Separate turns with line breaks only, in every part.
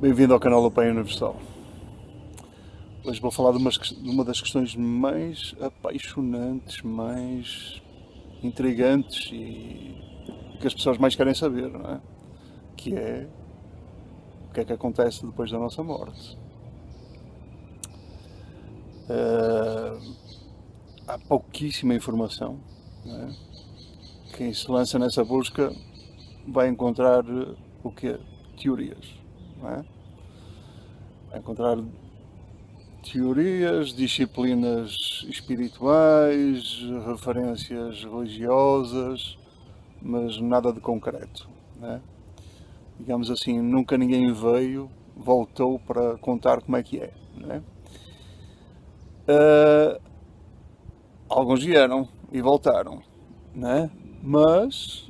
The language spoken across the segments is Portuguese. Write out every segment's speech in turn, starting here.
Bem-vindo ao canal do Pai Universal. Hoje vou falar de uma das questões mais apaixonantes, mais intrigantes e que as pessoas mais querem saber, não é? Que é o que é que acontece depois da nossa morte. Há pouquíssima informação, não é? Quem se lança nessa busca vai encontrar o quê? Teorias, não é? Vai encontrar teorias, disciplinas espirituais, referências religiosas, mas nada de concreto, né? Digamos assim, nunca ninguém voltou para contar como é que é, né? Alguns vieram e voltaram, né? Mas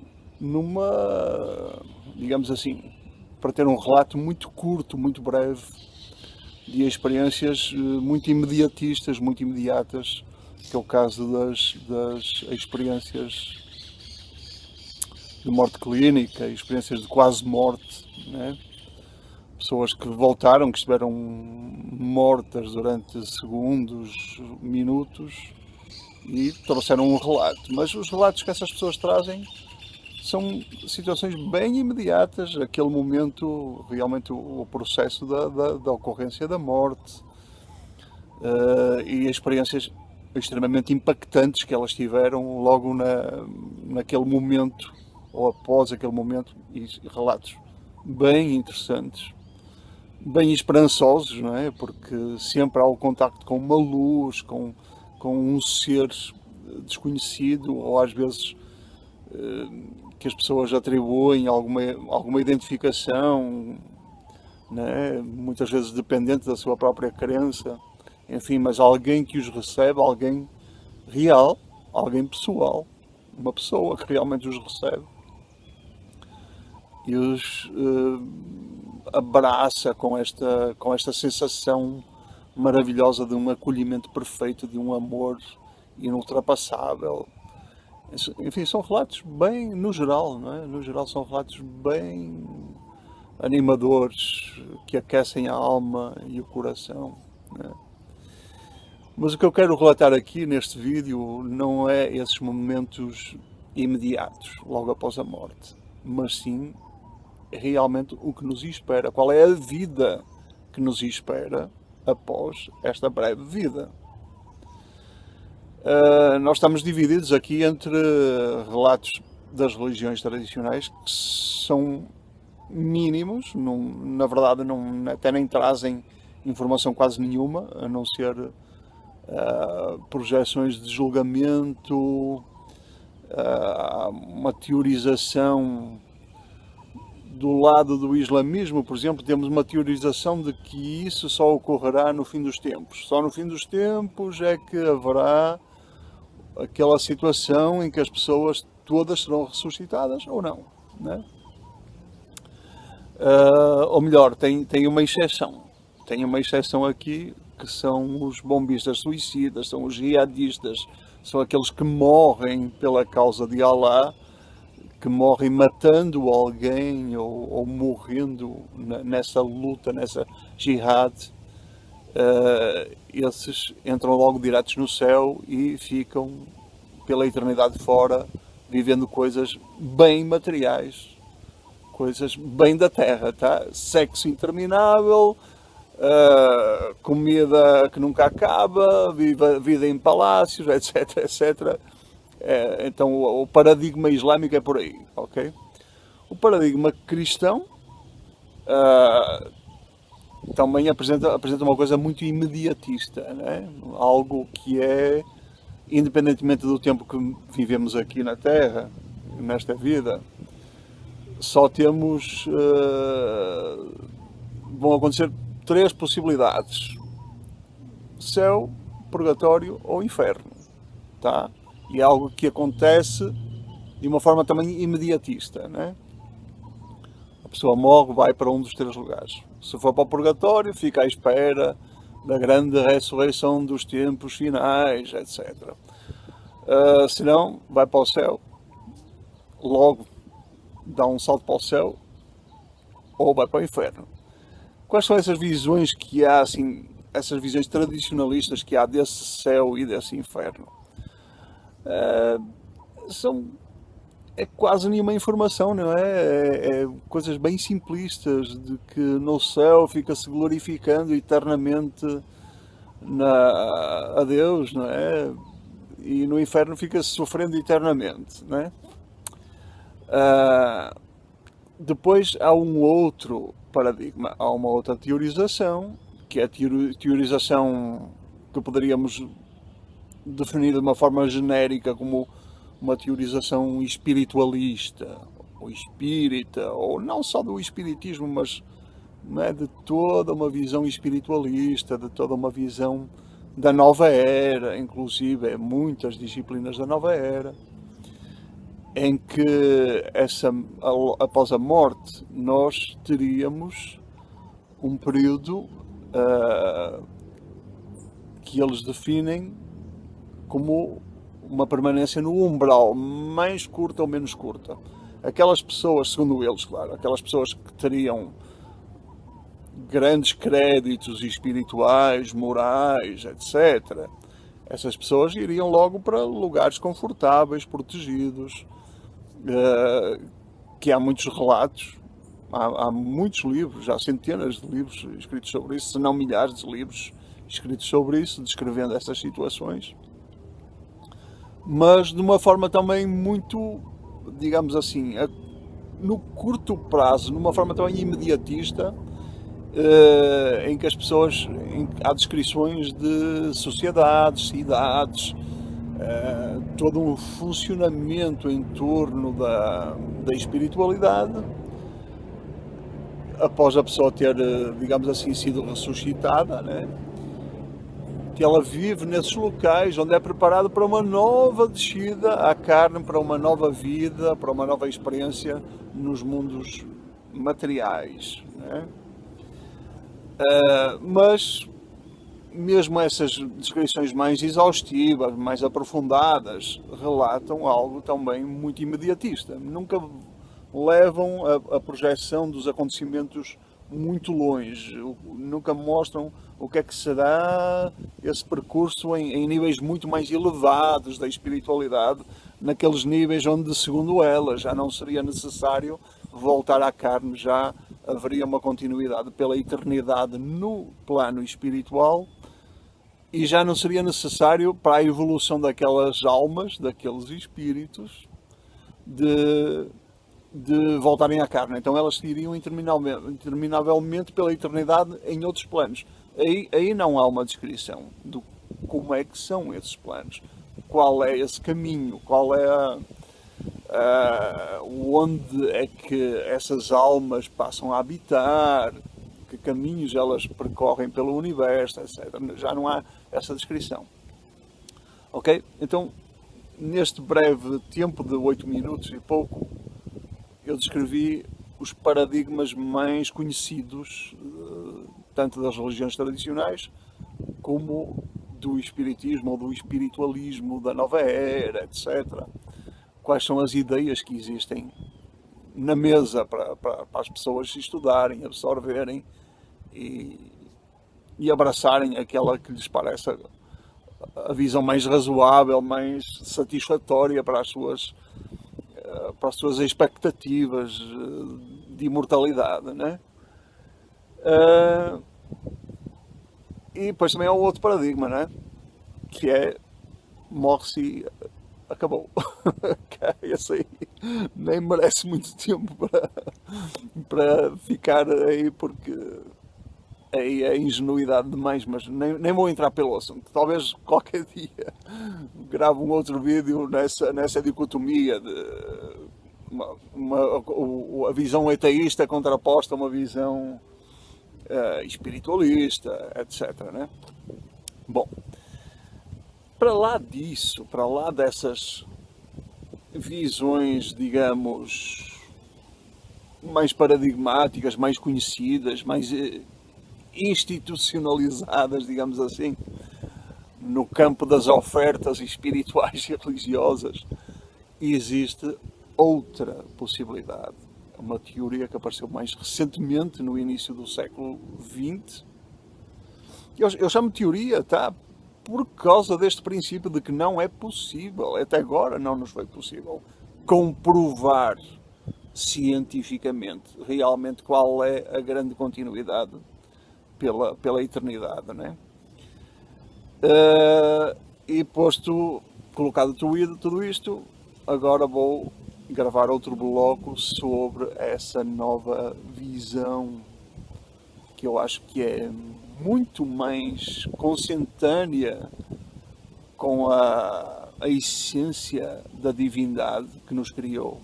digamos assim, para ter um relato muito curto, muito breve, de experiências muito imediatistas, muito imediatas, que é o caso das experiências de morte clínica, experiências de quase morte, né? Pessoas que voltaram, que estiveram mortas durante segundos, minutos e trouxeram um relato. Mas os relatos que essas pessoas trazem são situações bem imediatas, aquele momento, realmente o processo da ocorrência da morte, e experiências extremamente impactantes que elas tiveram logo naquele momento, ou após aquele momento, e relatos bem interessantes, bem esperançosos, não é? Porque sempre há o contacto com uma luz, com um ser desconhecido, ou às vezes que as pessoas atribuem alguma identificação, né? Muitas vezes dependente da sua própria crença, enfim, mas alguém que os recebe, alguém real, alguém pessoal, uma pessoa que realmente os recebe e os abraça com esta sensação maravilhosa de um acolhimento perfeito, de um amor inultrapassável. Enfim, são relatos bem, no geral, não é? No geral são relatos bem animadores, que aquecem a alma e o coração, não é? Mas o que eu quero relatar aqui neste vídeo não é esses momentos imediatos, logo após a morte, mas sim realmente o que nos espera, qual é a vida que nos espera após esta breve vida. Nós estamos divididos aqui entre relatos das religiões tradicionais que são mínimos, na verdade até nem trazem informação quase nenhuma, a não ser projeções de julgamento, uma teorização. Do lado do islamismo, por exemplo, temos uma teorização de que isso só ocorrerá no fim dos tempos. Só no fim dos tempos é que haverá aquela situação em que as pessoas todas serão ressuscitadas ou não, né? Ou melhor, tem uma exceção. Tem uma exceção aqui, que são os bombistas suicidas, são os jihadistas, são aqueles que morrem pela causa de Allah, que morrem matando alguém ou morrendo nessa luta, nessa jihad. Esses entram logo diretos no céu e ficam pela eternidade fora, vivendo coisas bem materiais, coisas bem da terra, tá? Sexo interminável, comida que nunca acaba, vida em palácios, etc, etc. Então o paradigma islâmico é por aí, ok? O paradigma cristão também apresenta uma coisa muito imediatista, né? Algo que é, independentemente do tempo que vivemos aqui na Terra, nesta vida, só temos, vão acontecer 3 possibilidades: céu, purgatório ou inferno, tá? E é algo que acontece de uma forma também imediatista, né? A pessoa morre, vai para um dos 3 lugares. Se for para o purgatório, fica à espera da grande ressurreição dos tempos finais, etc. Se não, vai para o céu, logo dá um salto para o céu, ou vai para o inferno. Quais são essas visões que há, assim, essas visões tradicionalistas que há desse céu e desse inferno? São É quase nenhuma informação, não é? É coisas bem simplistas de que no céu fica-se glorificando eternamente a Deus, não é? E no inferno fica-se sofrendo eternamente, não é? Ah, Depois há um outro paradigma, há uma outra teorização, que é a teorização que poderíamos definir de uma forma genérica como uma teorização espiritualista, ou espírita, ou não só do espiritismo, mas não é, de toda uma visão espiritualista, de toda uma visão da nova era, inclusive muitas disciplinas da nova era, em que após a morte nós teríamos um período que eles definem como uma permanência no umbral, mais curta ou menos curta. Aquelas pessoas, segundo eles, claro, aquelas pessoas que teriam grandes créditos espirituais, morais, etc., essas pessoas iriam logo para lugares confortáveis, protegidos, que há muitos relatos, há muitos livros, há centenas de livros escritos sobre isso, se não milhares de livros escritos sobre isso, descrevendo essas situações, mas de uma forma também muito, digamos assim, no curto prazo, numa forma também imediatista, em que as pessoas, há descrições de sociedades, cidades, todo um funcionamento em torno da espiritualidade, após a pessoa ter, digamos assim, sido ressuscitada, né? Que ela vive nesses locais onde é preparado para uma nova descida à carne, para uma nova vida, para uma nova experiência nos mundos materiais, né? Mas mesmo essas descrições mais exaustivas, mais aprofundadas, relatam algo também muito imediatista. Nunca levam a projeção dos acontecimentos muito longe, nunca mostram o que é que será esse percurso em níveis muito mais elevados da espiritualidade, naqueles níveis onde, segundo ela, já não seria necessário voltar à carne, já haveria uma continuidade pela eternidade no plano espiritual e já não seria necessário para a evolução daquelas almas, daqueles espíritos, de voltarem à carne. Então elas iriam interminavelmente pela eternidade em outros planos. Aí não há uma descrição de como é que são esses planos, qual é esse caminho, qual é onde é que essas almas passam a habitar, que caminhos elas percorrem pelo universo, etc. Já não há essa descrição. Ok? Então, neste breve tempo de 8 minutos e pouco, eu descrevi os paradigmas mais conhecidos, tanto das religiões tradicionais, como do espiritismo ou do espiritualismo da nova era, etc. Quais são as ideias que existem na mesa para as pessoas estudarem, absorverem e abraçarem aquela que lhes parece a visão mais razoável, mais satisfatória para as suas expectativas de imortalidade, né? E depois também há um outro paradigma, né? Que é morre-se e acabou. Esse aí nem merece muito tempo para ficar aí, porque aí é ingenuidade demais, mas nem vou entrar pelo assunto. Talvez qualquer dia grave um outro vídeo nessa dicotomia de a visão ateísta contraposta a uma visão espiritualista, etc. Né? Bom, para lá disso, para lá dessas visões, digamos, mais paradigmáticas, mais conhecidas, mais institucionalizadas, digamos assim, no campo das ofertas espirituais e religiosas, existe outra possibilidade, uma teoria que apareceu mais recentemente, no início do século XX. Eu chamo de teoria, tá? Por causa deste princípio de que não é possível, até agora não nos foi possível, comprovar cientificamente realmente qual é a grande continuidade pela eternidade, né? E colocado tudo isto, agora vou gravar outro bloco sobre essa nova visão que eu acho que é muito mais consentânea com a essência da divindade que nos criou.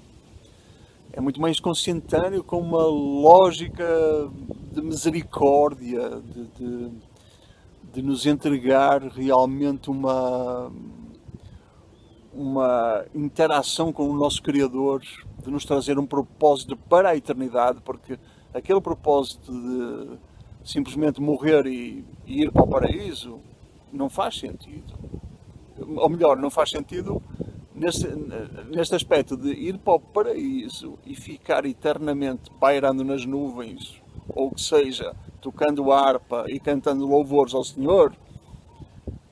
É muito mais consentâneo com uma lógica de misericórdia, de nos entregar realmente uma interação com o nosso Criador, de nos trazer um propósito para a eternidade, porque aquele propósito de simplesmente morrer e ir para o paraíso não faz sentido. Ou melhor, não faz sentido neste aspecto de ir para o paraíso e ficar eternamente pairando nas nuvens, ou que seja, tocando harpa e cantando louvores ao Senhor.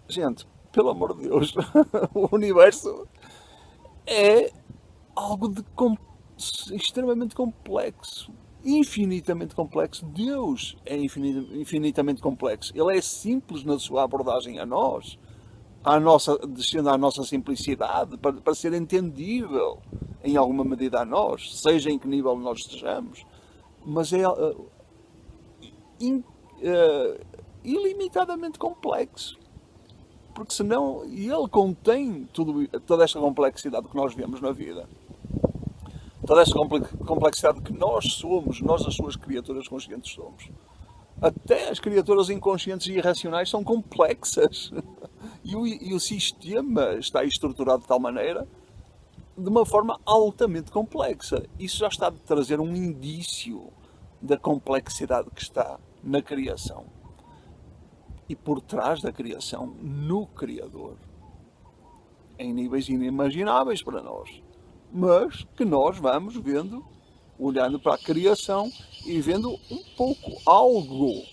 Gente, pelo amor de Deus, o universo é algo extremamente complexo, infinitamente complexo. Deus é infinitamente complexo. Ele é simples na sua abordagem a nós, descendo à nossa simplicidade, para ser entendível em alguma medida a nós, seja em que nível nós estejamos, mas é ilimitadamente complexo. Porque senão ele contém toda esta complexidade que nós vemos na vida. Toda esta complexidade que nós somos, nós as suas criaturas conscientes somos. Até as criaturas inconscientes e irracionais são complexas. E o sistema está estruturado de tal maneira, de uma forma altamente complexa. Isso já está a trazer um indício da complexidade que está na criação. E por trás da criação, no Criador. Em níveis inimagináveis para nós. Mas que nós vamos vendo, olhando para a criação e vendo um pouco, algo,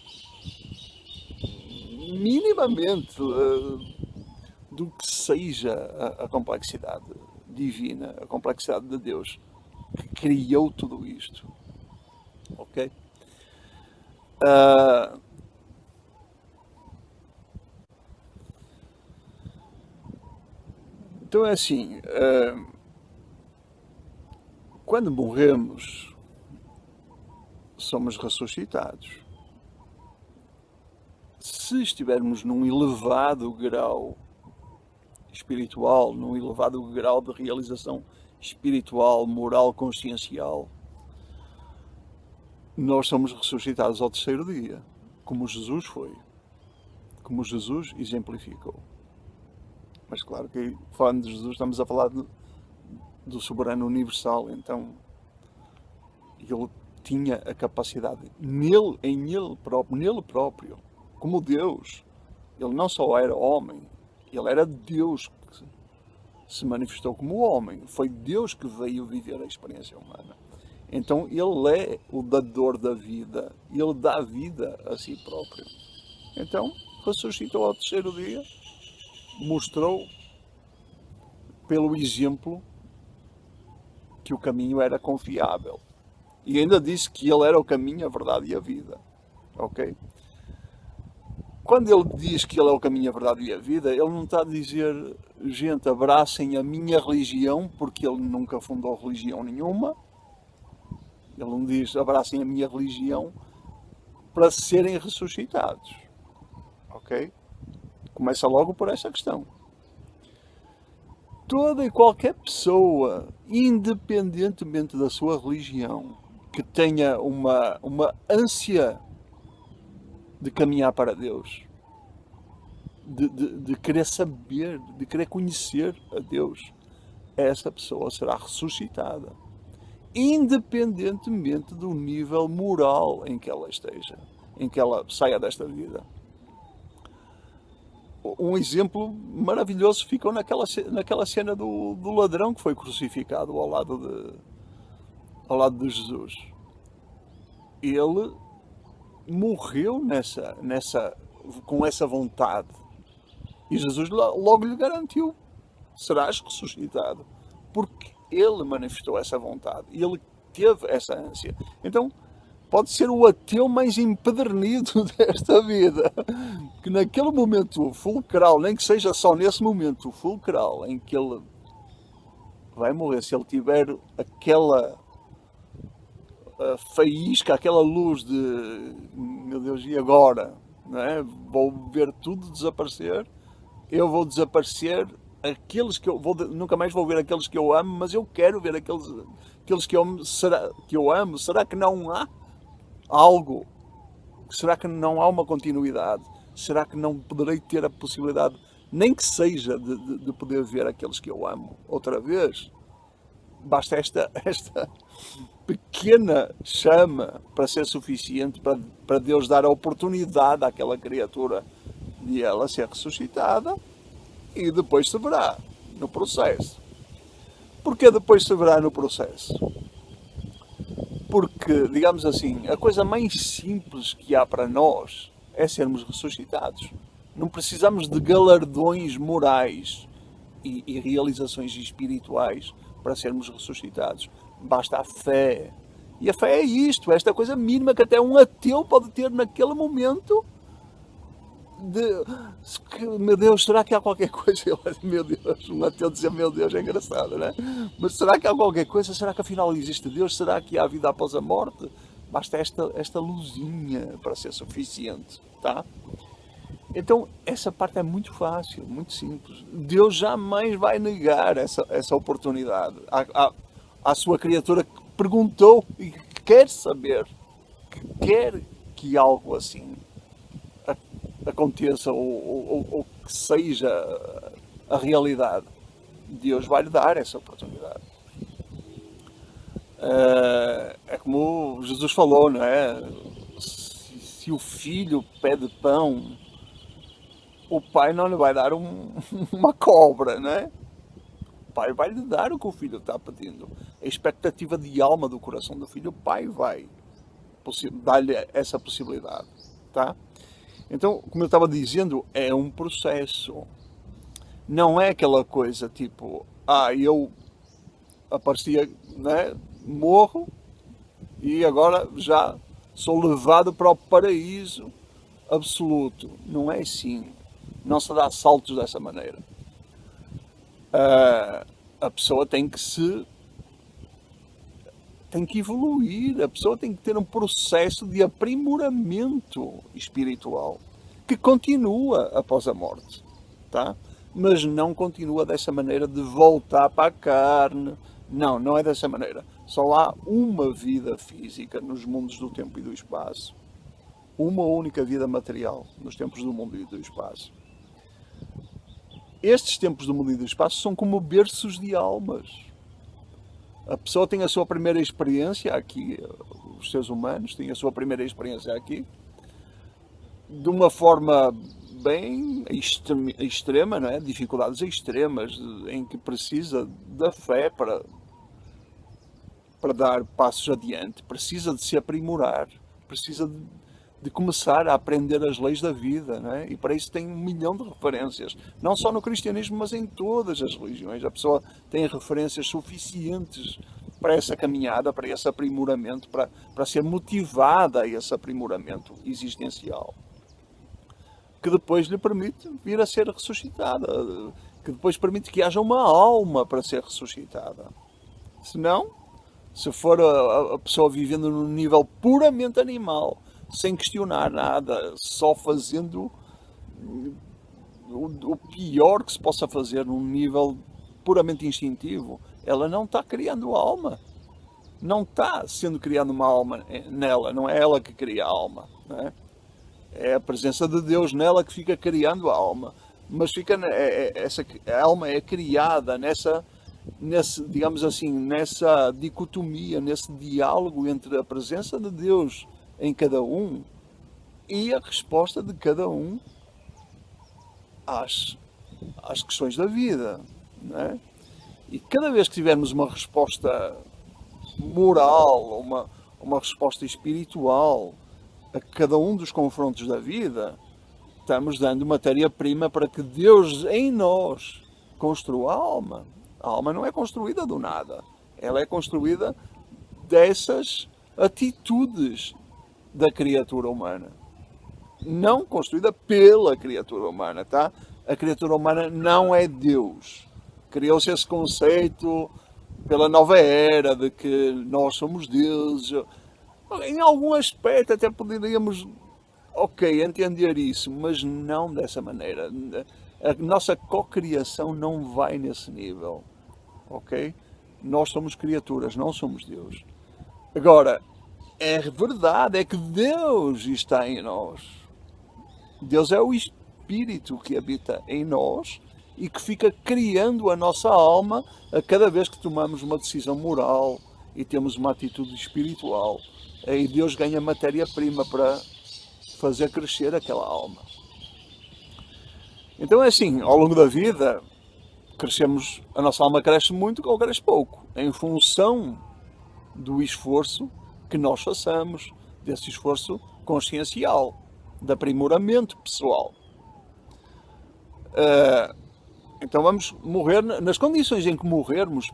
minimamente, do que seja a complexidade divina, a complexidade de Deus, que criou tudo isto. Ok? Então é assim, quando morremos, somos ressuscitados. Se estivermos num elevado grau espiritual, num elevado grau de realização espiritual, moral, consciencial, nós somos ressuscitados ao terceiro dia, como Jesus foi, como Jesus exemplificou. Mas claro que, falando de Jesus, estamos a falar do soberano universal, então ele tinha a capacidade, nele próprio, como Deus. Ele não só era homem, ele era Deus que se manifestou como homem. Foi Deus que veio viver a experiência humana. Então ele é o dador da vida, ele dá vida a si próprio. Então ressuscitou ao terceiro dia, mostrou pelo exemplo que o caminho era confiável. E ainda disse que ele era o caminho, a verdade e a vida. Ok? Quando ele diz que ele é o caminho, a verdade e a vida, ele não está a dizer, gente, abracem a minha religião, porque ele nunca fundou religião nenhuma. Ele não diz, abracem a minha religião para serem ressuscitados. Ok? Começa logo por essa questão. Toda e qualquer pessoa, independentemente da sua religião, que tenha uma ânsia de caminhar para Deus, de querer saber, de querer conhecer a Deus, essa pessoa será ressuscitada, independentemente do nível moral em que ela esteja, em que ela saia desta vida. Um exemplo maravilhoso ficou naquela cena do ladrão que foi crucificado ao lado ao lado de Jesus. Ele morreu com essa vontade. E Jesus logo lhe garantiu: serás ressuscitado. Porque ele manifestou essa vontade. E ele teve essa ânsia. Então, pode ser o ateu mais empedernido desta vida, que naquele momento fulcral, nem que seja só nesse momento fulcral em que ele vai morrer, se ele tiver aquela faísca, aquela luz de meu Deus, e agora? Não é? Vou ver tudo desaparecer, eu vou desaparecer, nunca mais vou ver aqueles que eu amo, mas eu quero ver aqueles que eu amo. Será que não há algo? Será que não há uma continuidade? Será que não poderei ter a possibilidade, nem que seja, de poder ver aqueles que eu amo outra vez? Basta esta pequena chama para ser suficiente para Deus dar a oportunidade àquela criatura de ela ser ressuscitada, e depois se verá no processo. Porquê depois se verá no processo? Porque, digamos assim, a coisa mais simples que há para nós é sermos ressuscitados. Não precisamos de galardões morais e realizações espirituais para sermos ressuscitados. Basta a fé. E a fé é isto, esta coisa mínima que até um ateu pode ter naquele momento meu Deus, será que há qualquer coisa? Meu Deus, um ateu dizer meu Deus é engraçado, não é? Mas será que há qualquer coisa? Será que afinal existe Deus? Será que há vida após a morte? Basta esta luzinha para ser suficiente, tá? Então, essa parte é muito fácil, muito simples. Deus jamais vai negar essa oportunidade à sua criatura que perguntou e que quer saber, que quer que algo assim aconteça ou que seja a realidade. Deus vai lhe dar essa oportunidade. É como Jesus falou, não é? Se o filho pede pão, o pai não lhe vai dar uma cobra, não é? O pai vai lhe dar o que o filho está pedindo. A expectativa de alma do coração do filho, o pai vai dar-lhe essa possibilidade, tá? Então, como eu estava dizendo, é um processo. Não é aquela coisa tipo, eu aparecia, né, morro e agora já sou levado para o paraíso absoluto. Não é assim. Não se dá saltos dessa maneira. A pessoa tem que evoluir, a pessoa tem que ter um processo de aprimoramento espiritual que continua após a morte, tá? Mas não continua dessa maneira de voltar para a carne. Não, não é dessa maneira. Só há uma vida física nos mundos do tempo e do espaço. Uma única vida material nos tempos do mundo e do espaço. Estes tempos do mundo e do espaço são como berços de almas. A pessoa tem a sua primeira experiência aqui, os seres humanos têm a sua primeira experiência aqui, de uma forma bem extrema, não é? Dificuldades extremas, em que precisa da fé para dar passos adiante, precisa de se aprimorar, precisa de começar a aprender as leis da vida, não é? E para isso tem 1 milhão de referências, não só no cristianismo, mas em todas as religiões. A pessoa tem referências suficientes para essa caminhada, para esse aprimoramento, para ser motivada a esse aprimoramento existencial, que depois lhe permite vir a ser ressuscitada, que depois permite que haja uma alma para ser ressuscitada. Senão, se for a pessoa vivendo num nível puramente animal, sem questionar nada, só fazendo o pior que se possa fazer num nível puramente instintivo, ela não está criando alma. Não está sendo criada uma alma nela, não é ela que cria a alma. Não é? É a presença de Deus nela que fica criando a alma. Mas a alma é criada digamos assim, nessa dicotomia, nesse diálogo entre a presença de Deus em cada um e a resposta de cada um às questões da vida, não é? E cada vez que tivermos uma resposta moral, uma resposta espiritual a cada um dos confrontos da vida, estamos dando matéria-prima para que Deus em nós construa a alma. A alma não é construída do nada. Ela é construída dessas atitudes da criatura humana. Não construída pela criatura humana, tá? A criatura humana não é Deus. Criou-se esse conceito pela nova era de que nós somos deuses. Em algum aspecto até poderíamos, ok, entender isso, mas não dessa maneira. A nossa cocriação não vai nesse nível, ok? Nós somos criaturas, não somos Deus. Agora, é verdade, é que Deus está em nós. Deus é o Espírito que habita em nós e que fica criando a nossa alma a cada vez que tomamos uma decisão moral e temos uma atitude espiritual. Aí Deus ganha matéria-prima para fazer crescer aquela alma. Então é assim, ao longo da vida, crescemos, a nossa alma cresce muito ou cresce pouco, em função do esforço que nós façamos, desse esforço consciencial, de aprimoramento pessoal. Então vamos morrer nas condições em que morrermos,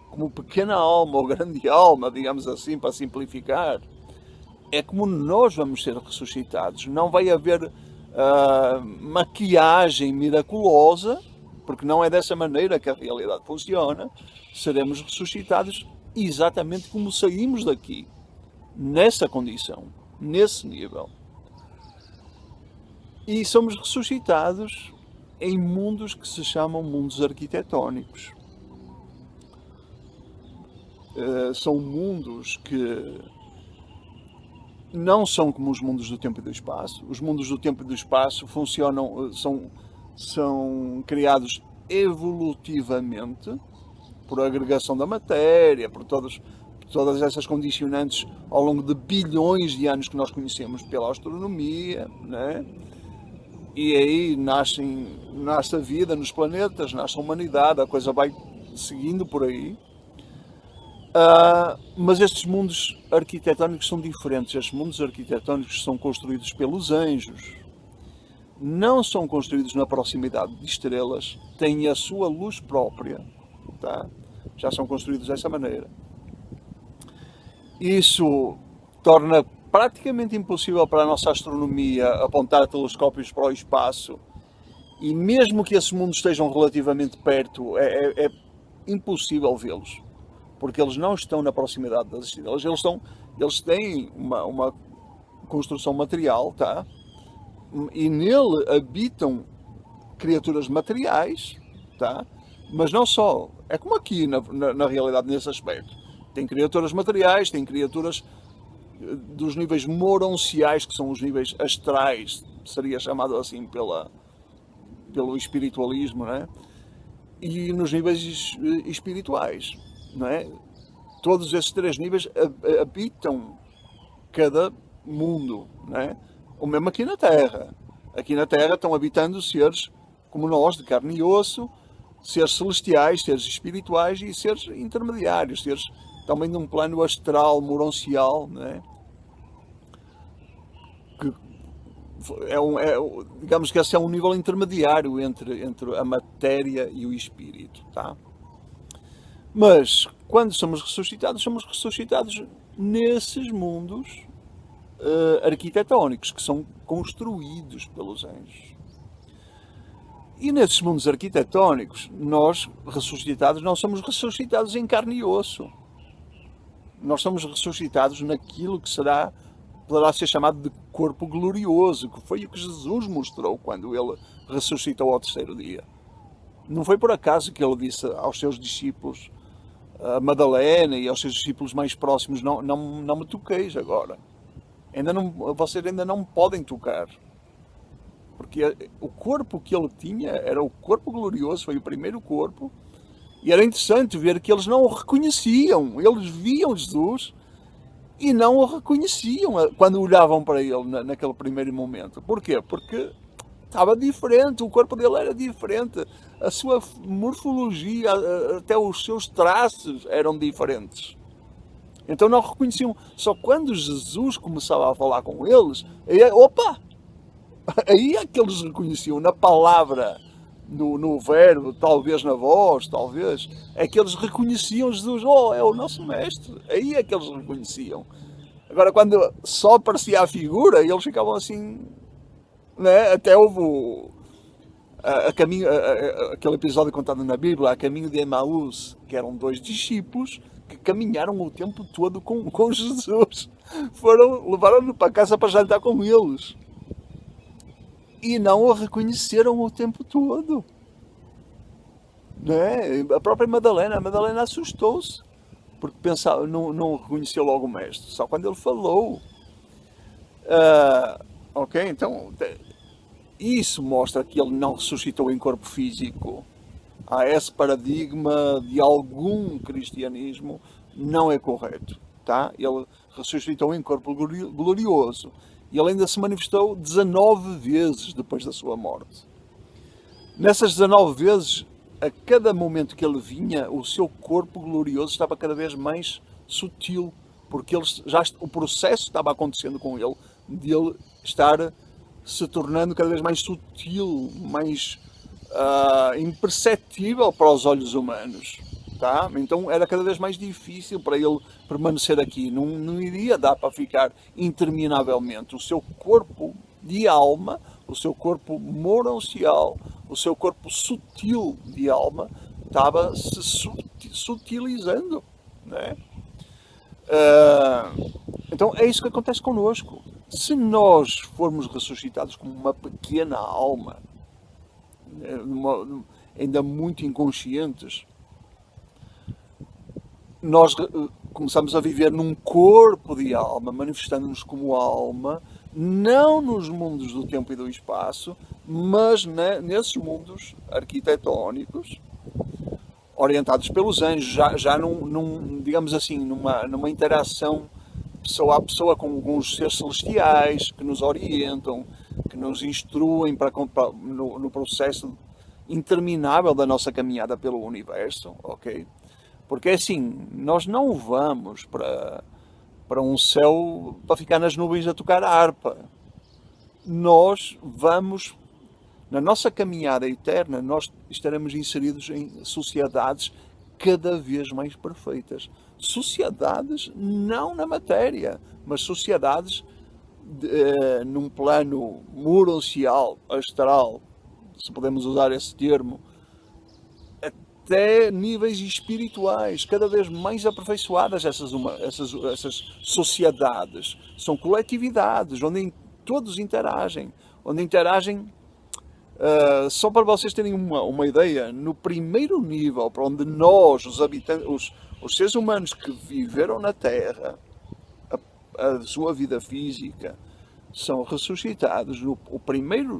como pequena alma ou grande alma, digamos assim, para simplificar, é como nós vamos ser ressuscitados. Não vai haver maquiagem miraculosa, porque não é dessa maneira que a realidade funciona. Seremos ressuscitados exatamente como saímos daqui, nessa condição, nesse nível. E somos ressuscitados em mundos que se chamam mundos arquitetónicos. São mundos que não são como os mundos do tempo e do espaço. Os mundos do tempo e do espaço funcionam, são criados evolutivamente por agregação da matéria, por todas essas condicionantes ao longo de bilhões de anos que nós conhecemos pela astronomia, né? E aí nasce a vida nos planetas, nasce a humanidade, a coisa vai seguindo por aí. Mas estes mundos arquitetónicos são diferentes. Estes mundos arquitetónicos são construídos pelos anjos. Não são construídos na proximidade de estrelas, têm a sua luz própria. Tá? Já são construídos dessa maneira. Isso torna praticamente impossível para a nossa astronomia apontar telescópios para o espaço, e mesmo que esses mundos estejam relativamente perto, é impossível vê-los, porque eles não estão na proximidade das estrelas. Eles têm uma construção material, tá? E nele habitam criaturas materiais, tá? Mas não só, é como aqui na realidade nesse aspecto. Tem criaturas materiais, tem criaturas dos níveis moronciais, que são os níveis astrais, seria chamado assim pelo espiritualismo, né? E nos níveis espirituais, né? Todos esses três níveis habitam cada mundo, né? O mesmo aqui na Terra. Aqui na Terra estão habitando seres como nós, de carne e osso, seres celestiais, seres espirituais e seres intermediários, seres também num plano astral, moroncial, né? Que digamos que esse é um nível intermediário entre a matéria e o espírito, tá? Mas quando somos ressuscitados nesses mundos arquitetónicos que são construídos pelos anjos. E nesses mundos arquitetónicos, nós ressuscitados não somos ressuscitados em carne e osso. Nós somos ressuscitados naquilo que poderá ser chamado de corpo glorioso, que foi o que Jesus mostrou quando ele ressuscitou ao terceiro dia. Não foi por acaso que ele disse aos seus discípulos, a Madalena e aos seus discípulos mais próximos, não me toqueis agora. Vocês ainda não me podem tocar. Porque o corpo que ele tinha era o corpo glorioso, foi o primeiro corpo. E era interessante ver que eles não o reconheciam. Eles viam Jesus e não o reconheciam quando olhavam para ele naquele primeiro momento. Porquê? Porque estava diferente, o corpo dele era diferente. A sua morfologia, até os seus traços eram diferentes. Então não reconheciam. Só quando Jesus começava a falar com eles, aí, opa! Aí é que eles reconheciam na palavra, no verbo, talvez na voz, talvez, é que eles reconheciam Jesus. Oh, é o nosso mestre. Aí é que eles reconheciam. Agora, quando só aparecia a figura, eles ficavam assim, né? Até houve aquele episódio contado na Bíblia, a caminho de Emaús, que eram dois discípulos que caminharam o tempo todo com Jesus. Levaram-no para casa para jantar com eles. E não o reconheceram o tempo todo. Né? A própria Madalena assustou-se, porque pensava, não reconheceu logo o mestre, só quando ele falou. Ok? Então, isso mostra que ele não ressuscitou em corpo físico. Há esse paradigma de algum cristianismo, não é correto. Tá? Ele ressuscitou em corpo glorioso. E ele ainda se manifestou 19 vezes depois da sua morte. Nessas 19 vezes, a cada momento que ele vinha, o seu corpo glorioso estava cada vez mais sutil, porque o processo estava acontecendo com ele, de ele estar se tornando cada vez mais sutil, mais imperceptível para os olhos humanos. Tá? Então era cada vez mais difícil para ele permanecer aqui. Não iria dar para ficar interminavelmente. O seu corpo de alma, o seu corpo morancial, o seu corpo sutil de alma estava se sutilizando. Né? Então é isso que acontece connosco. Se nós formos ressuscitados como uma pequena alma, ainda muito inconscientes, nós começamos a viver num corpo de alma, manifestando-nos como alma, não nos mundos do tempo e do espaço, mas nesses mundos arquitetónicos, orientados pelos anjos, já digamos assim, numa interação pessoa a pessoa com os seres celestiais, que nos orientam, que nos instruem no processo interminável da nossa caminhada pelo universo, ok? Porque assim, nós não vamos para um céu para ficar nas nuvens a tocar a harpa. Nós vamos, na nossa caminhada eterna, nós estaremos inseridos em sociedades cada vez mais perfeitas. Sociedades não na matéria, mas sociedades num plano morancial, astral, se podemos usar esse termo, até níveis espirituais, cada vez mais aperfeiçoadas essas sociedades. São coletividades onde todos interagem, só para vocês terem uma ideia, no primeiro nível, para onde nós, os habitantes, os seres humanos que viveram na Terra, a sua vida física, são ressuscitados,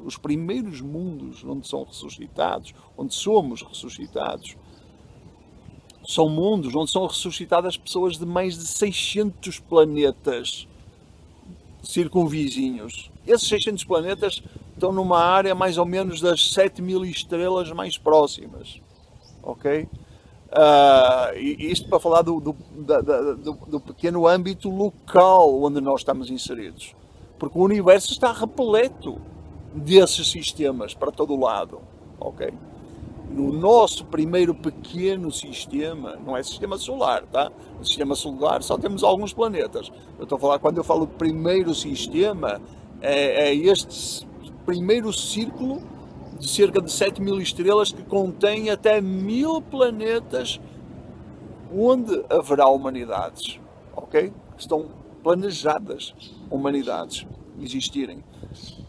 os primeiros mundos onde são ressuscitados, onde somos ressuscitados, são mundos onde são ressuscitadas pessoas de mais de 600 planetas circunvizinhos. Esses 600 planetas estão numa área mais ou menos das 7.000 estrelas mais próximas. Ok? E isto para falar do pequeno âmbito local onde nós estamos inseridos. Porque o universo está repleto desses sistemas para todo o lado. Ok? No nosso primeiro pequeno sistema, não é sistema solar, tá? No sistema solar só temos alguns planetas. Eu estou a falar, quando eu falo primeiro sistema, é este primeiro círculo de cerca de 7.000 estrelas que contém até 1.000 planetas onde haverá humanidades, ok? Estão planejadas humanidades existirem.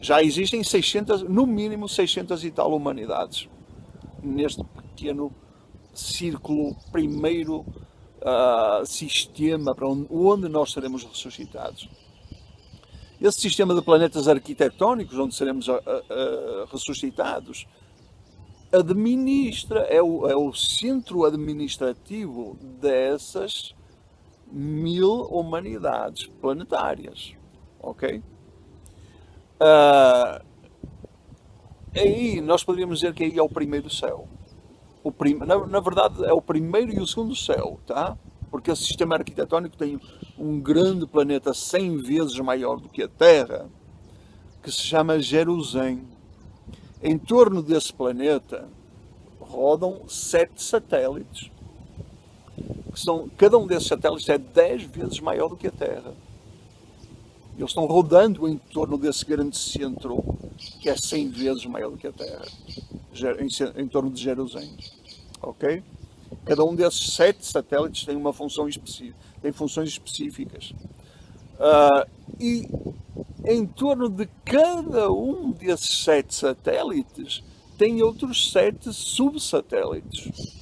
Já existem 600, no mínimo 600 e tal humanidades neste pequeno círculo, primeiro sistema para onde nós seremos ressuscitados. Esse sistema de planetas arquitetónicos, onde seremos ressuscitados, é o centro administrativo dessas 1.000 humanidades planetárias. Ok? Aí nós poderíamos dizer que aí é o primeiro céu. Na verdade, é o primeiro e o segundo céu, tá? porque esse sistema arquitetónico tem um grande planeta 100 vezes maior do que a Terra, que se chama Jerusalém. Em torno desse planeta rodam 7 satélites. Cada um desses satélites é 10 vezes maior do que a Terra. Eles estão rodando em torno desse grande centro, que é 100 vezes maior do que a Terra, em torno de Jerusalém. Ok? Cada um desses 7 satélites tem uma função específica, tem funções específicas. E em torno de cada um desses 7 satélites tem outros 7 subsatélites.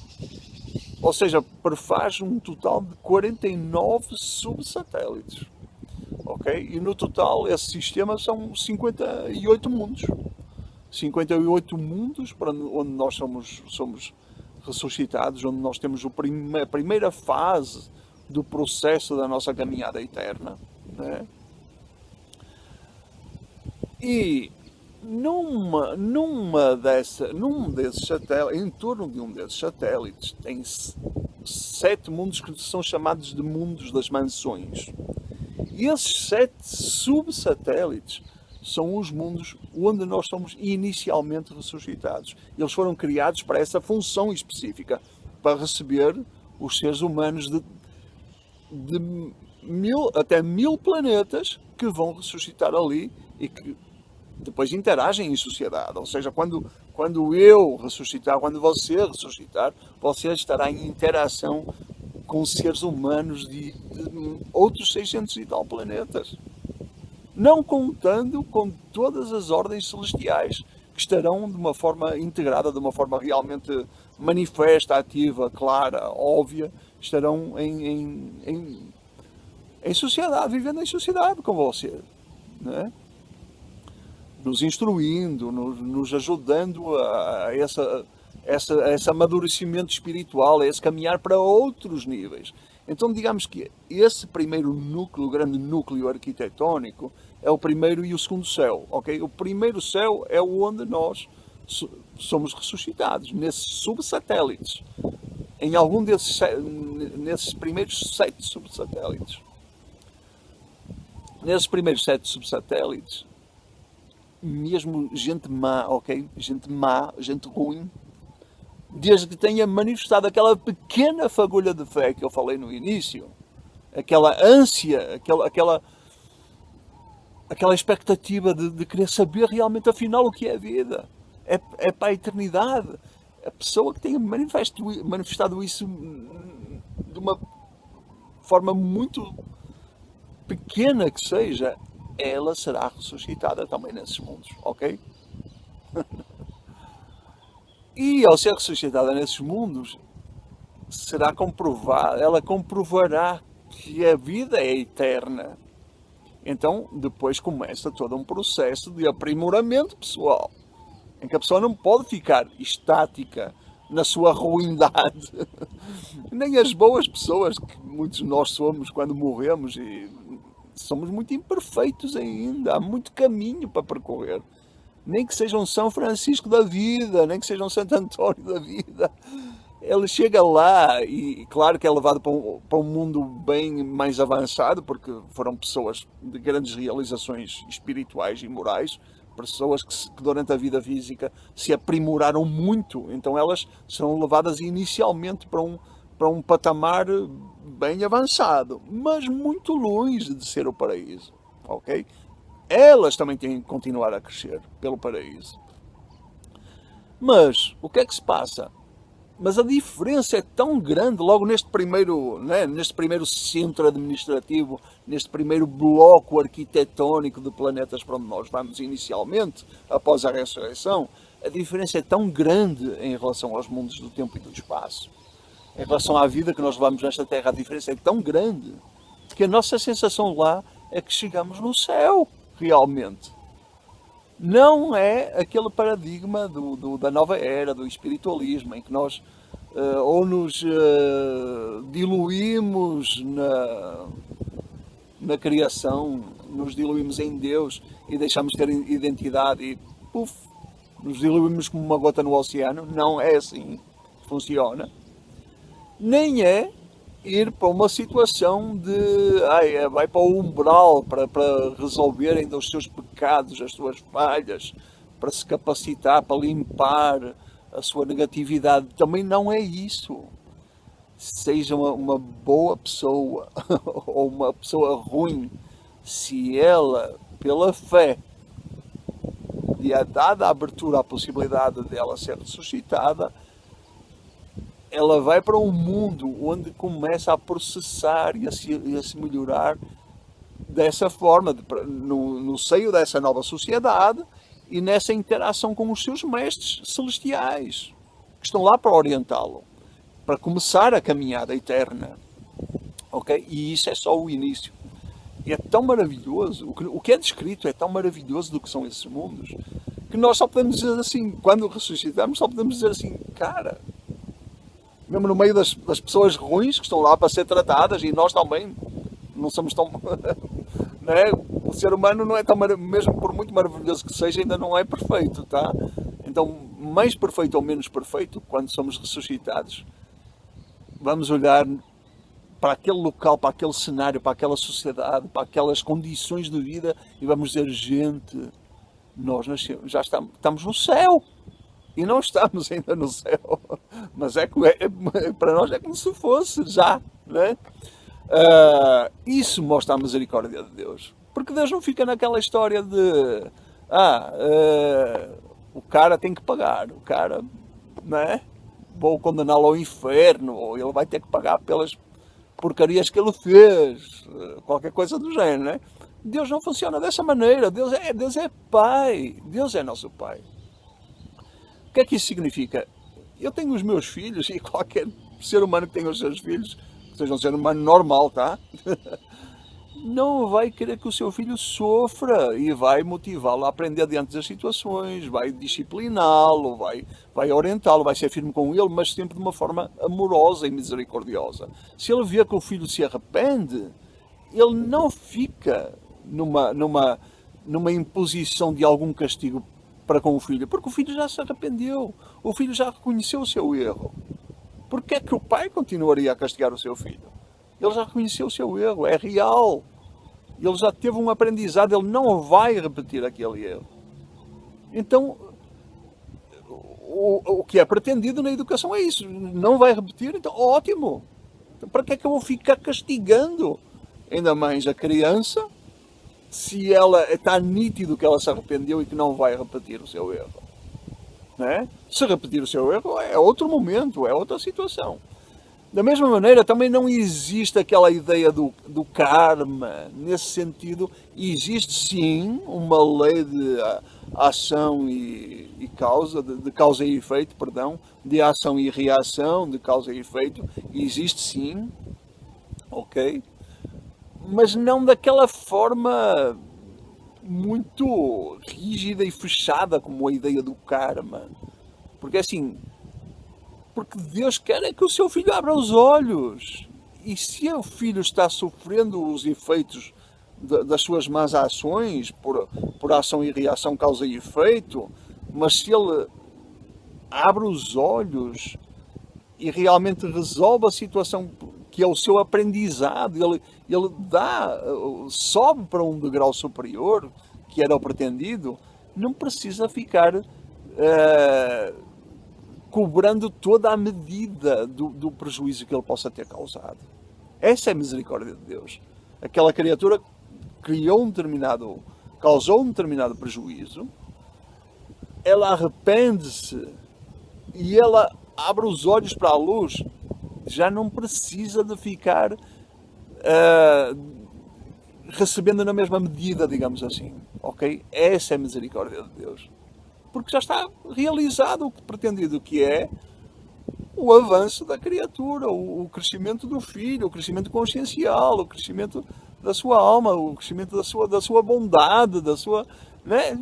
Ou seja, prefaz um total de 49 subsatélites. Ok? E no total esse sistema são 58 mundos. 58 mundos para onde nós somos ressuscitados, onde nós temos a primeira fase do processo da nossa caminhada eterna. Né? E em torno de um desses satélites, tem 7 mundos que são chamados de mundos das mansões. E esses 7 subsatélites são os mundos onde nós somos inicialmente ressuscitados. Eles foram criados para essa função específica, para receber os seres humanos de até 1000 planetas que vão ressuscitar ali e que depois interagem em sociedade. Ou seja, quando eu ressuscitar, quando você ressuscitar, você estará em interação com seres humanos de outros 600 e tal planetas. Não contando com todas as ordens celestiais que estarão de uma forma integrada, de uma forma realmente manifesta, ativa, clara, óbvia, estarão em sociedade, vivendo em sociedade com você. Não é? Nos instruindo, nos ajudando a esse amadurecimento espiritual, a esse caminhar para outros níveis. Então, digamos que esse primeiro núcleo, o grande núcleo arquitetónico, é o primeiro e o segundo céu. Okay? O primeiro céu é onde nós somos ressuscitados, nesses subsatélites. Em algum nesses primeiros 7 subsatélites. Nesses primeiros 7 subsatélites, mesmo gente má, ok? Gente má, gente ruim, desde que tenha manifestado aquela pequena fagulha de fé que eu falei no início, aquela ânsia, aquela expectativa de querer saber realmente afinal o que é a vida, é para a eternidade. A pessoa que tenha manifestado isso de uma forma muito pequena que seja, ela será ressuscitada também nesses mundos, ok? E ao ser ressuscitada nesses mundos, ela comprovará que a vida é eterna. Então, depois começa todo um processo de aprimoramento pessoal, em que a pessoa não pode ficar estática na sua ruindade. Nem as boas pessoas que muitos de nós somos quando morremos, e somos muito imperfeitos ainda, há muito caminho para percorrer. Nem que seja um São Francisco da vida, nem que seja um Santo António da vida. Ele chega lá e claro que é levado para um mundo bem mais avançado, porque foram pessoas de grandes realizações espirituais e morais, pessoas que durante a vida física se aprimoraram muito, então elas são levadas inicialmente para um patamar bem avançado, mas muito longe de ser o paraíso, ok? Elas também têm que continuar a crescer pelo paraíso. Mas o que é que se passa? Mas a diferença é tão grande logo neste primeiro centro administrativo, neste primeiro bloco arquitetónico de planetas para onde nós vamos inicialmente, após a ressurreição, a diferença é tão grande em relação aos mundos do tempo e do espaço. Em relação à vida que nós levamos nesta Terra, a diferença é tão grande que a nossa sensação lá é que chegamos no céu, realmente. Não é aquele paradigma da nova era, do espiritualismo, em que nós ou nos diluímos na criação, nos diluímos em Deus e deixamos de ter identidade e puf, nos diluímos como uma gota no oceano. Não é assim que funciona. Nem é ir para uma situação de vai para o umbral para resolver ainda os seus pecados, as suas falhas, para se capacitar, para limpar a sua negatividade. Também não é isso. Seja uma boa pessoa ou uma pessoa ruim, se ela, pela fé, e é dada a abertura à possibilidade dela ser ressuscitada, ela vai para um mundo onde começa a processar e a se melhorar dessa forma, no seio dessa nova sociedade e nessa interação com os seus mestres celestiais, que estão lá para orientá-lo, para começar a caminhada eterna. Okay? E isso é só o início. E é tão maravilhoso, o que é descrito é tão maravilhoso do que são esses mundos, que nós só podemos dizer assim, quando ressuscitamos, só podemos dizer assim, cara, mesmo no meio das pessoas ruins que estão lá para ser tratadas, e nós também não somos tão... Não é? O ser humano não é tão, mesmo por muito maravilhoso que seja, ainda não é perfeito, tá? Então, mais perfeito ou menos perfeito, quando somos ressuscitados, vamos olhar para aquele local, para aquele cenário, para aquela sociedade, para aquelas condições de vida e vamos dizer, gente, nós nascemos, já estamos no céu. E não estamos ainda no céu, mas para nós é como se fosse já, né? Isso mostra a misericórdia de Deus, porque Deus não fica naquela história de o cara tem que pagar, o cara, né? Vou condená-lo ao inferno, ou ele vai ter que pagar pelas porcarias que ele fez, qualquer coisa do género, né? Deus não funciona dessa maneira. Deus é Pai, Deus é nosso Pai. O que é que isso significa? Eu tenho os meus filhos, e qualquer ser humano que tenha os seus filhos, que seja um ser humano normal, tá? Não vai querer que o seu filho sofra e vai motivá-lo a aprender diante das situações, vai discipliná-lo, vai orientá-lo, vai ser firme com ele, mas sempre de uma forma amorosa e misericordiosa. Se ele vê que o filho se arrepende, ele não fica numa imposição de algum castigo para com o filho, porque o filho já se arrependeu, o filho já reconheceu o seu erro. Por que é que o pai continuaria a castigar o seu filho? Ele já reconheceu o seu erro, é real. Ele já teve um aprendizado, ele não vai repetir aquele erro. Então, o que é pretendido na educação é isso. Não vai repetir, então ótimo. Então, para que é que eu vou ficar castigando ainda mais a criança se ela está nítido que ela se arrependeu e que não vai repetir o seu erro? Né? Se repetir o seu erro é outro momento, é outra situação. Da mesma maneira, também não existe aquela ideia do karma. Nesse sentido, existe sim uma lei de ação e causa, de causa e efeito, perdão, de ação e reação, de causa e efeito. Existe sim, ok? Mas não daquela forma muito rígida e fechada como a ideia do karma. Porque assim, porque Deus quer é que o seu filho abra os olhos. E se o filho está sofrendo os efeitos das suas más ações, por ação e reação, causa e efeito, mas se ele abre os olhos e realmente resolve a situação que é o seu aprendizado, ele sobe para um degrau superior, que era o pretendido, não precisa ficar cobrando toda a medida do prejuízo que ele possa ter causado. Essa é a misericórdia de Deus. Aquela criatura causou um determinado prejuízo, ela arrepende-se e ela abre os olhos para a luz, já não precisa de ficar recebendo na mesma medida, digamos assim, ok? Essa é a misericórdia de Deus. Porque já está realizado o pretendido, que é o avanço da criatura, o crescimento do filho, o crescimento consciencial, o crescimento da sua alma, o crescimento da sua bondade, né?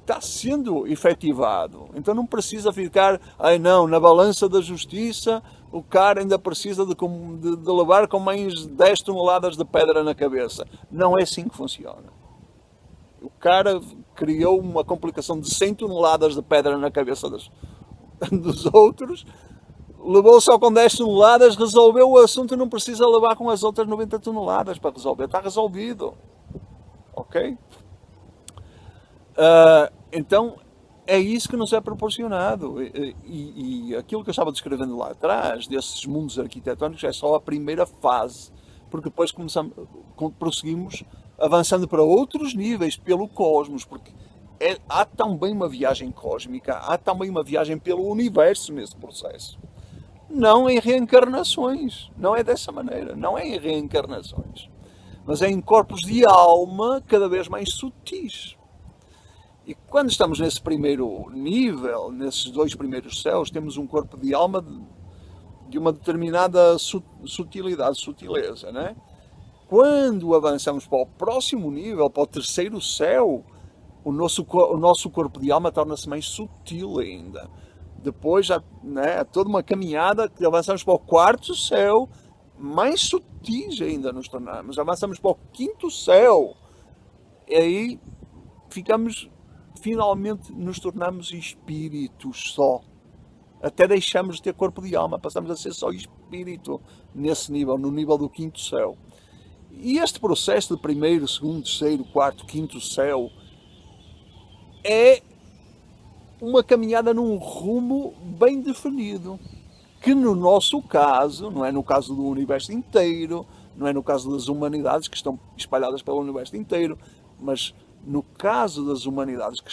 Está sendo efetivado. Então não precisa ficar, na balança da justiça, o cara ainda precisa de levar com mais 10 toneladas de pedra na cabeça. Não é assim que funciona. O cara criou uma complicação de 100 toneladas de pedra na cabeça dos outros, levou só com 10 toneladas, resolveu o assunto e não precisa levar com as outras 90 toneladas para resolver. Está resolvido. Ok? Então, é isso que nos é proporcionado. E aquilo que eu estava descrevendo lá atrás, desses mundos arquitetónicos, é só a primeira fase. Porque depois prosseguimos avançando para outros níveis pelo cosmos. Porque há também uma viagem cósmica, há também uma viagem pelo universo nesse processo. Não em reencarnações. Não é dessa maneira. Não é em reencarnações. Mas é em corpos de alma cada vez mais sutis. E quando estamos nesse primeiro nível, nesses 2 primeiros céus, temos um corpo de alma de uma determinada sutileza, né? Quando avançamos para o próximo nível, para o 3º céu, o nosso corpo de alma torna-se mais sutil ainda. Depois, né, toda uma caminhada que avançamos para o 4º céu, mais sutis ainda nos tornamos. Avançamos para o 5º céu, e aí finalmente nos tornamos espíritos só. Até deixamos de ter corpo de alma, passamos a ser só espírito nesse nível, no nível do 5º céu. E este processo de 1º, 2º, 3º, 4º, 5º céu é uma caminhada num rumo bem definido, que no nosso caso, não é no caso do universo inteiro, não é no caso das humanidades que estão espalhadas pelo universo inteiro, mas no caso das humanidades que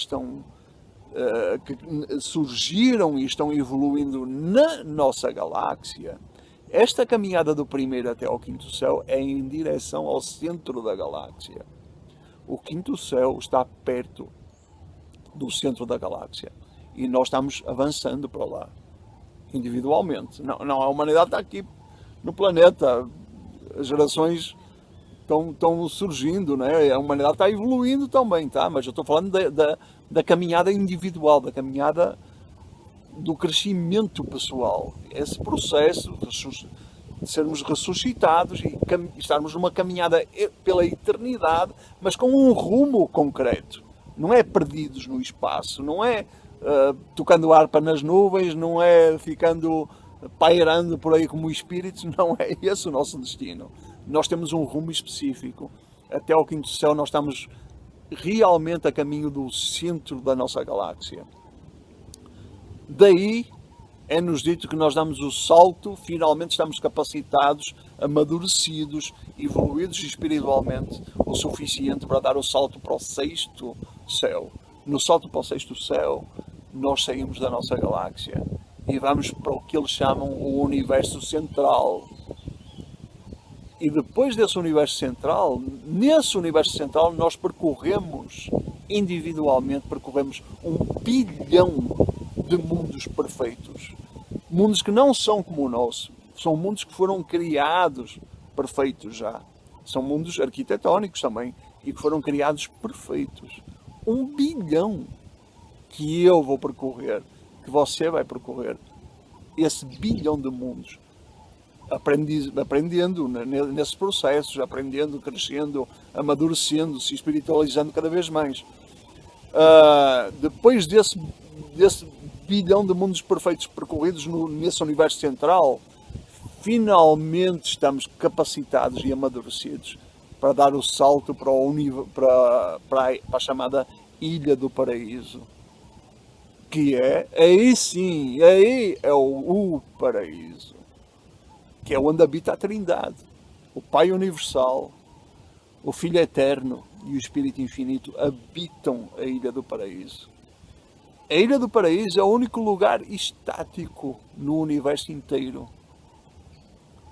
surgiram e estão evoluindo na nossa galáxia, esta caminhada do 1º até ao 5º céu é em direção ao centro da galáxia. O 5º céu está perto do centro da galáxia e nós estamos avançando para lá, individualmente. Não, a humanidade está aqui no planeta, as gerações estão surgindo, né? A humanidade está evoluindo também, tá? Mas eu estou falando da caminhada individual, da caminhada do crescimento pessoal. Esse processo de sermos ressuscitados e estarmos numa caminhada pela eternidade, mas com um rumo concreto. Não é perdidos no espaço, não é tocando harpa nas nuvens, não é ficando pairando por aí como espíritos, não é esse o nosso destino. Nós temos um rumo específico. Até ao 5º céu nós estamos realmente a caminho do centro da nossa galáxia. Daí é-nos dito que nós damos o salto, finalmente estamos capacitados, amadurecidos, evoluídos espiritualmente o suficiente para dar o salto para o 6º céu. No salto para o 6º céu, nós saímos da nossa galáxia e vamos para o que eles chamam o universo central. E depois desse universo central, nesse universo central nós percorremos, individualmente, percorremos 1 bilhão de mundos perfeitos. Mundos que não são como o nosso, são mundos que foram criados perfeitos já. São mundos arquitetónicos também e que foram criados perfeitos. 1 bilhão que eu vou percorrer, que você vai percorrer, esse bilhão de mundos. Aprendendo nesses processos, aprendendo, crescendo, amadurecendo, se espiritualizando cada vez mais. Depois desse bilhão de mundos perfeitos percorridos nesse universo central, finalmente estamos capacitados e amadurecidos para dar o salto para a chamada Ilha do Paraíso. Que aí sim, aí é o paraíso. Que é onde habita a Trindade, o Pai Universal, o Filho Eterno e o Espírito Infinito habitam a Ilha do Paraíso. A Ilha do Paraíso é o único lugar estático no universo inteiro.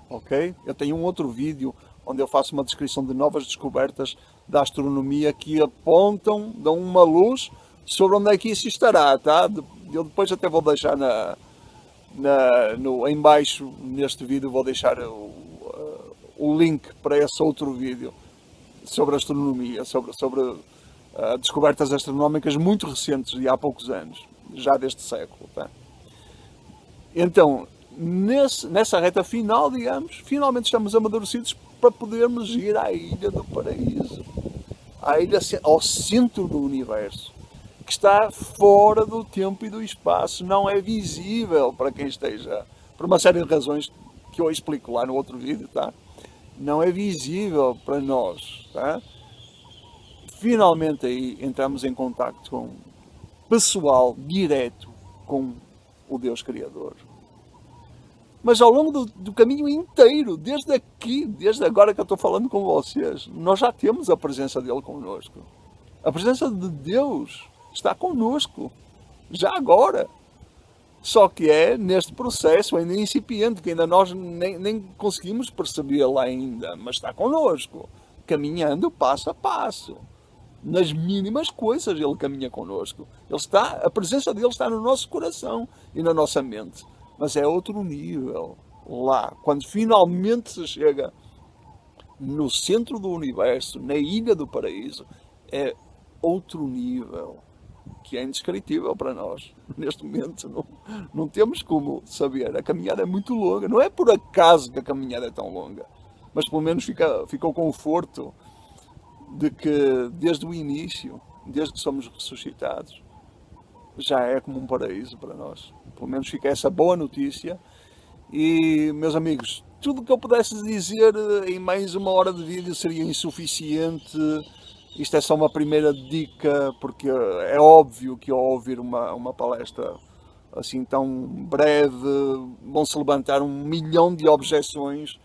Ok? Eu tenho um outro vídeo onde eu faço uma descrição de novas descobertas da astronomia que apontam, dão uma luz sobre onde é que isso estará, tá? Eu depois até vou deixar em baixo neste vídeo vou deixar o link para esse outro vídeo sobre astronomia, sobre descobertas astronómicas muito recentes de há poucos anos, já deste século. Tá? Então, nessa reta final, digamos, finalmente estamos amadurecidos para podermos ir à Ilha do Paraíso, ao centro do universo, que está fora do tempo e do espaço, não é visível para quem esteja por uma série de razões que eu explico lá no outro vídeo, tá? Não é visível para nós, tá? Finalmente aí entramos em contacto com pessoal, direto com o Deus Criador. Mas ao longo do caminho inteiro, desde aqui, desde agora que eu estou falando com vocês, nós já temos a presença dele connosco. A presença de Deus está connosco, já agora. Só que é neste processo ainda incipiente, que ainda nós nem conseguimos percebê-lo ainda, mas está connosco, caminhando passo a passo. Nas mínimas coisas ele caminha connosco. A presença dele está no nosso coração e na nossa mente. Mas é outro nível lá. Quando finalmente se chega no centro do universo, na ilha do paraíso, é outro nível que é indescritível para nós. Neste momento não temos como saber. A caminhada é muito longa. Não é por acaso que a caminhada é tão longa. Mas pelo menos fica o conforto de que desde o início, desde que somos ressuscitados, já é como um paraíso para nós. Pelo menos fica essa boa notícia. E, meus amigos, tudo o que eu pudesse dizer em mais uma hora de vídeo seria insuficiente. Isto é só uma primeira dica, porque é óbvio que ao ouvir uma palestra assim tão breve, vão-se levantar 1 milhão de objeções,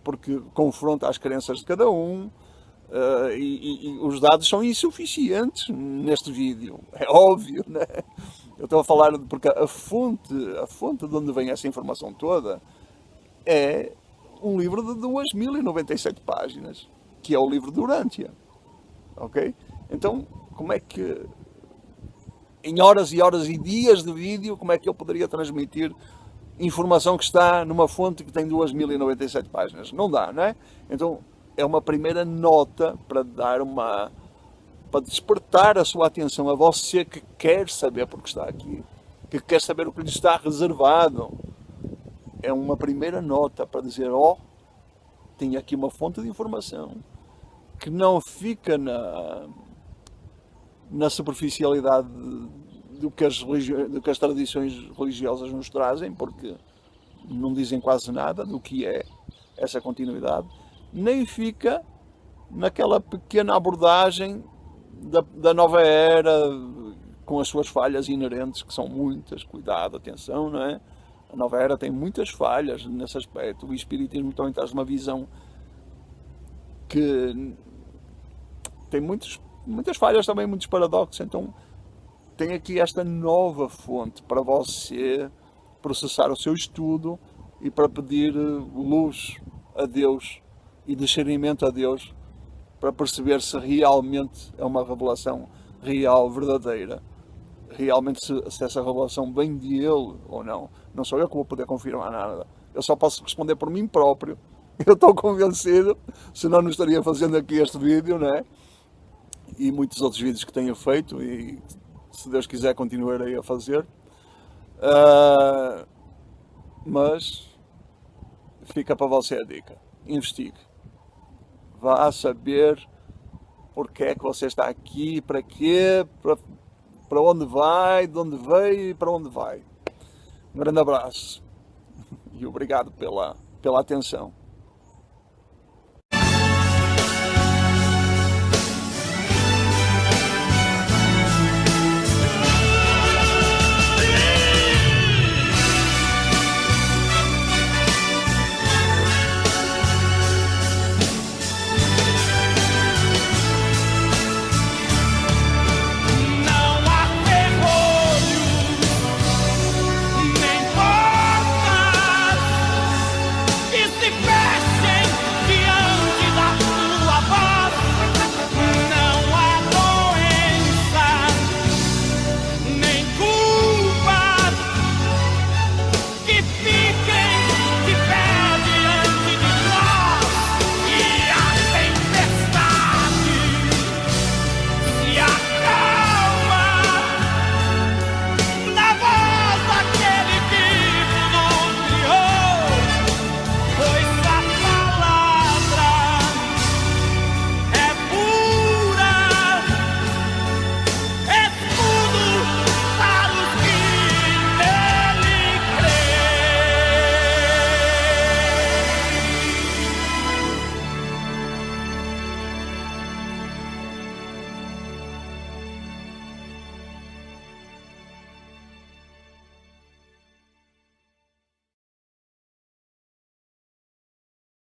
porque confronta as crenças de cada um. E os dados são insuficientes neste vídeo, é óbvio, né? Eu estou a falar porque a fonte de onde vem essa informação toda é um livro de 2097 páginas, que é o livro de Urântia, ok? Então, como é que, em horas e horas e dias de vídeo, como é que eu poderia transmitir informação que está numa fonte que tem 2097 páginas? Não dá, não é? Então, é uma primeira nota para para despertar a sua atenção a você que quer saber porque está aqui, que quer saber o que lhe está reservado. É uma primeira nota para dizer, tem aqui uma fonte de informação que não fica na superficialidade do que as tradições religiosas nos trazem, porque não dizem quase nada do que é essa continuidade, nem fica naquela pequena abordagem da nova era, com as suas falhas inerentes, que são muitas, cuidado, atenção, não é? A nova era tem muitas falhas nesse aspecto. O Espiritismo também traz uma visão que tem muitas falhas também, muitos paradoxos. Então tem aqui esta nova fonte para você processar o seu estudo e para pedir luz a Deus e discernimento a Deus, para perceber se realmente é uma revelação real, verdadeira, realmente se essa revelação vem de Ele ou não. Não sou eu que vou poder confirmar nada, eu só posso responder por mim próprio. Eu estou convencido, senão não estaria fazendo aqui este vídeo, não é? E muitos outros vídeos que tenho feito, e se Deus quiser continuarei a fazer. Mas fica para você a dica: investigue, vá saber porque é que você está aqui, para quê, para onde vai, de onde veio e para onde vai. Um grande abraço e obrigado pela atenção.